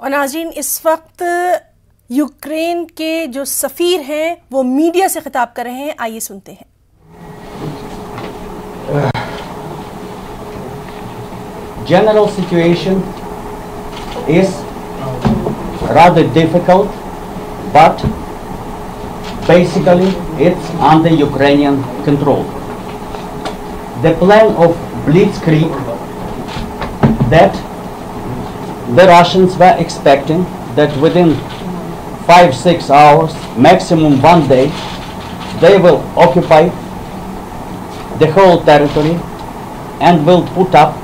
और नाज़रीन, इस वक्त यूक्रेन के जो सफ़ीर हैं वो मीडिया से खिताब कर रहे हैं, आइए सुनते हैं। General situation is rather difficult, but basically it's under Ukrainian control. The plan of Blitzkrieg that the Russians were expecting that within 5-6 hours, maximum 1 day, they will occupy the whole territory and will put up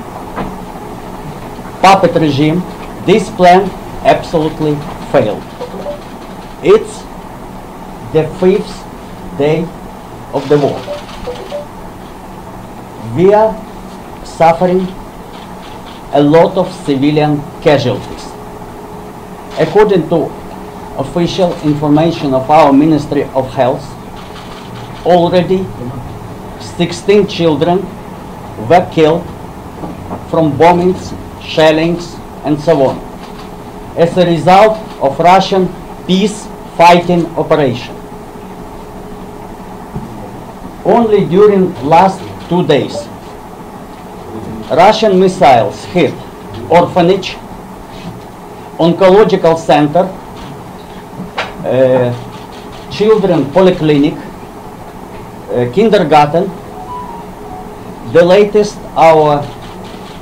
puppet regime. This plan absolutely failed. It's the 5th day of the war. We are suffering a lot of civilian casualties. According to official information of our Ministry of Health, already 16 children were killed from bombings, shellings, and so on, as a result of Russian peace fighting operation. Only during last 2 days, Russian missiles hit orphanage, oncological center, children polyclinic, kindergarten. The latest our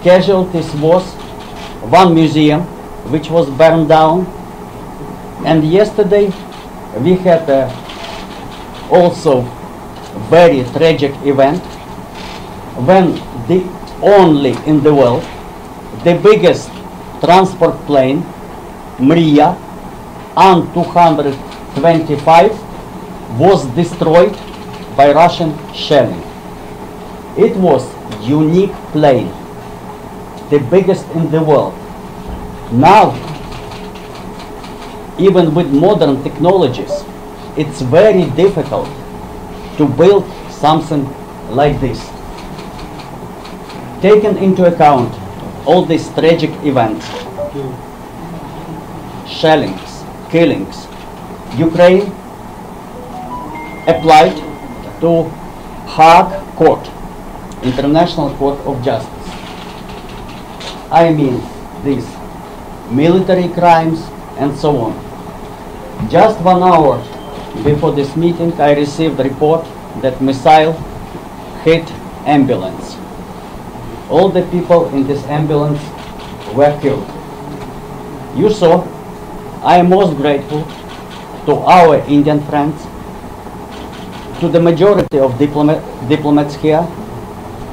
casualties was one museum which was burned down, and yesterday we had also very tragic event when the only in the world the biggest transport plane Mria An-225 was destroyed by Russian shelling. It was unique plane, the biggest in the world. Now, even with modern technologies, it's very difficult to build something like this. Taking into account all these tragic events, shellings, killings, Ukraine applied to Hague Court, International Court of Justice. I mean these military crimes and so on. Just 1 hour before this meeting, I received a report that missile hit ambulance. All the people in this ambulance were killed. You saw, I am most grateful to our Indian friends, to the majority of diplomats here.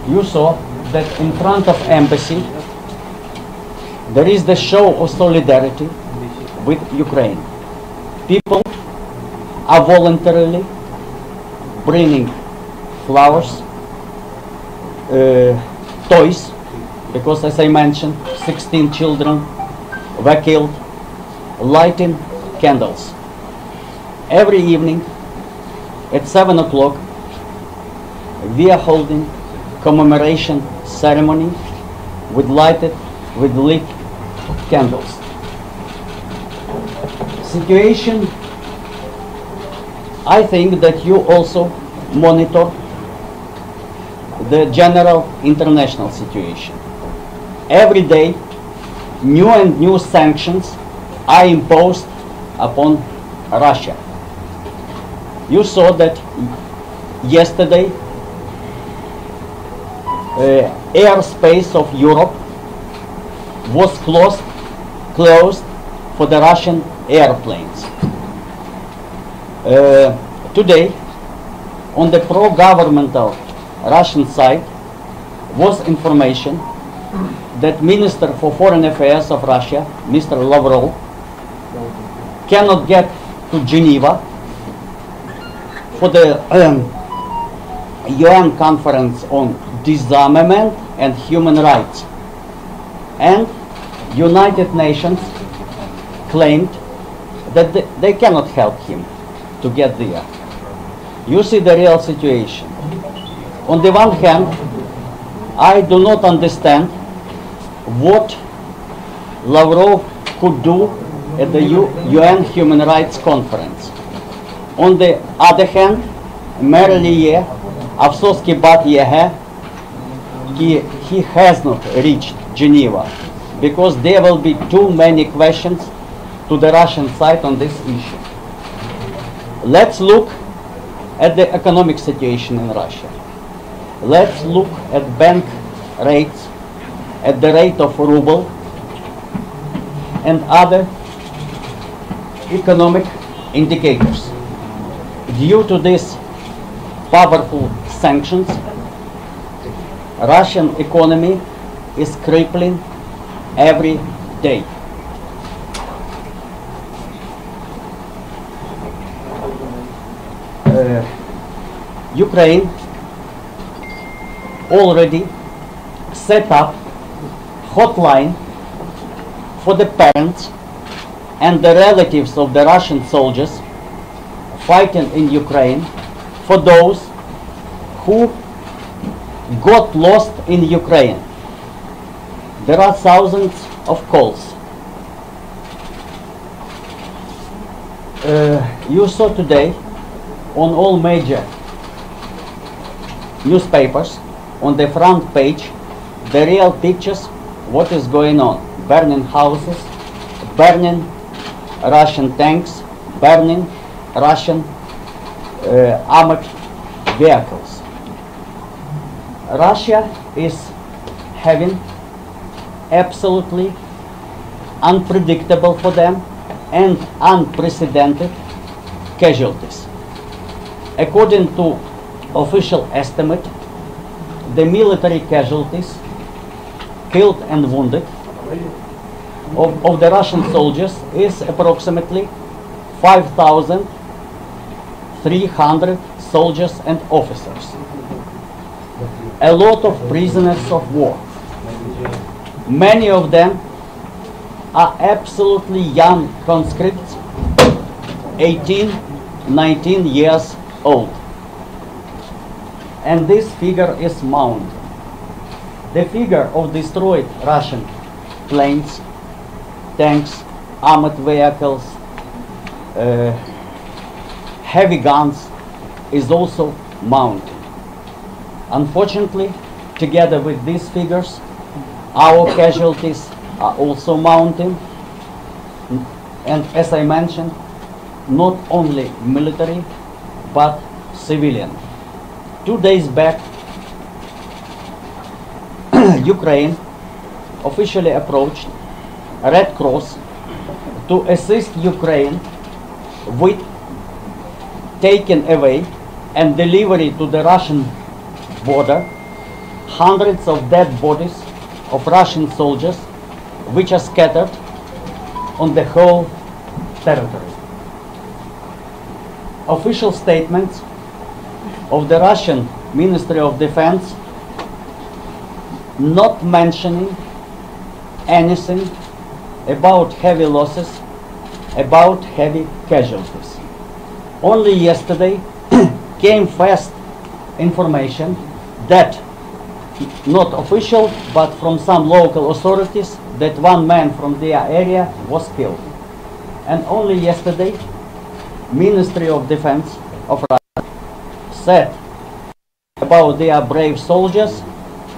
You saw that in front of embassy there is the show of solidarity with Ukraine. People are voluntarily bringing flowers, toys, because as I mentioned, 16 children were killed, lighting candles. Every evening at 7 o'clock we are holding commemoration ceremony with lit candles. Situation, I think that you also monitor the general international situation. Every day new and new sanctions are imposed upon Russia. You saw that yesterday airspace of Europe was closed for the Russian airplanes. Today, on the pro-governmental Russian side, was information that Minister for Foreign Affairs of Russia, Mr. Lavrov, cannot get to Geneva for the UN conference on disarmament and human rights. And United Nations claimed that they cannot help him to get there. You see the real situation. On the one hand, I do not understand what Lavrov could do at the UN Human Rights Conference. On the other hand, मेरे लिए अफसोस की बात यह है कि he has not reached Geneva because there will be too many questions to the Russian side on this issue. Let's look at the economic situation in Russia. Let's look at bank rates, at the rate of ruble and other economic indicators. Due to these powerful sanctions, Russian economy is crippling every day. Ukraine already set up hotline for the parents and the relatives of the Russian soldiers fighting in Ukraine, for those who got lost in Ukraine. There are thousands of calls. You saw today on all major newspapers on the front page the real pictures what is going on. Burning houses, burning Russian tanks, burning Russian armored vehicles. Russia is having absolutely unpredictable for them and unprecedented casualties. According to official estimate, the military casualties killed and wounded of the Russian soldiers is approximately 5,300 soldiers and officers. A lot of prisoners of war. Many of them are absolutely young conscripts, 18, 19 years old. And this figure is mounted. The figure of destroyed Russian planes, tanks, armored vehicles, heavy guns is also mounted. Unfortunately, together with these figures, our casualties are also mounting. And as I mentioned, not only military, but civilian. 2 days back, Ukraine officially approached Red Cross to assist Ukraine with taking away and delivery to the Russian border hundreds of dead bodies of Russian soldiers which are scattered on the whole territory. Official statements of the Russian Ministry of Defense not mentioning anything about heavy losses, about heavy casualties. Only yesterday came fast information that, not official, but from some local authorities, that one man from their area was killed. And only yesterday, Ministry of Defense of Russia said about their brave soldiers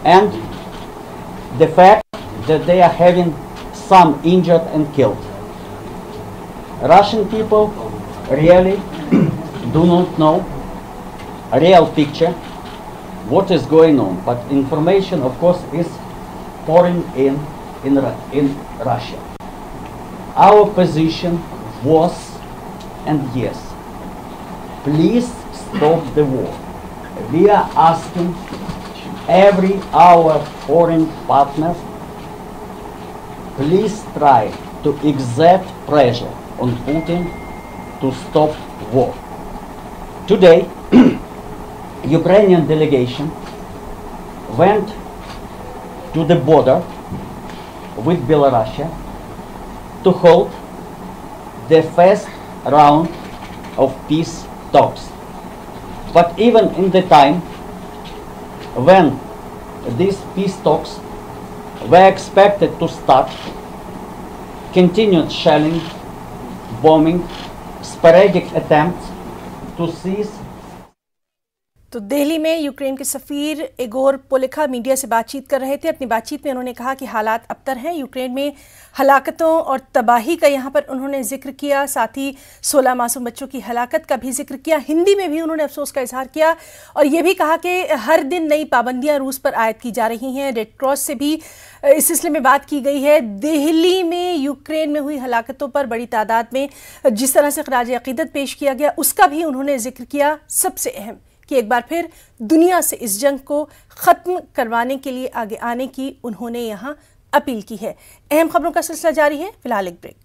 and the fact that they are having some injured and killed. Russian people really do not know a real picture what is going on, but information of course is pouring in Russia. Our position was and yes, please stop the war. We are asking every our foreign partner, please try to exert pressure on Putin to stop war. Today, Ukrainian delegation went to the border with Belarus to hold the first round of peace talks. But even in the time when these peace talks were expected to start, continued shelling, bombing, sporadic attempts to seize. तो दिल्ली में Ukraine के सफीर Igor Polikha media से बातचीत कर रहे थे। अपनी बातचीत में उन्होंने कहा कि हालात अबतर हैं। यूक्रेन में हलाकतों और तबाही का यहाँ पर उन्होंने जिक्र किया, साथ ही 16 मासूम बच्चों की हलाकत का भी जिक्र किया। हिंदी में भी उन्होंने अफसोस का इजहार किया और ये भी कहा कि हर दिन नई पाबंदियाँ रूस पर आयद की जा रही हैं। रेड क्रॉस से भी इस सिलसिले में बात की गई है। दिल्ली में यूक्रेन में हुई हलाकतों पर बड़ी तादाद में जिस तरह से खराज अकीदत पेश किया गया, उसका भी उन्होंने जिक्र किया। सबसे अहम कि एक बार फिर दुनिया से इस जंग को ख़त्म करवाने के लिए आगे आने की उन्होंने यहाँ अपील की है। अहम खबरों का सिलसिला जारी है, फिलहाल एक ब्रेक।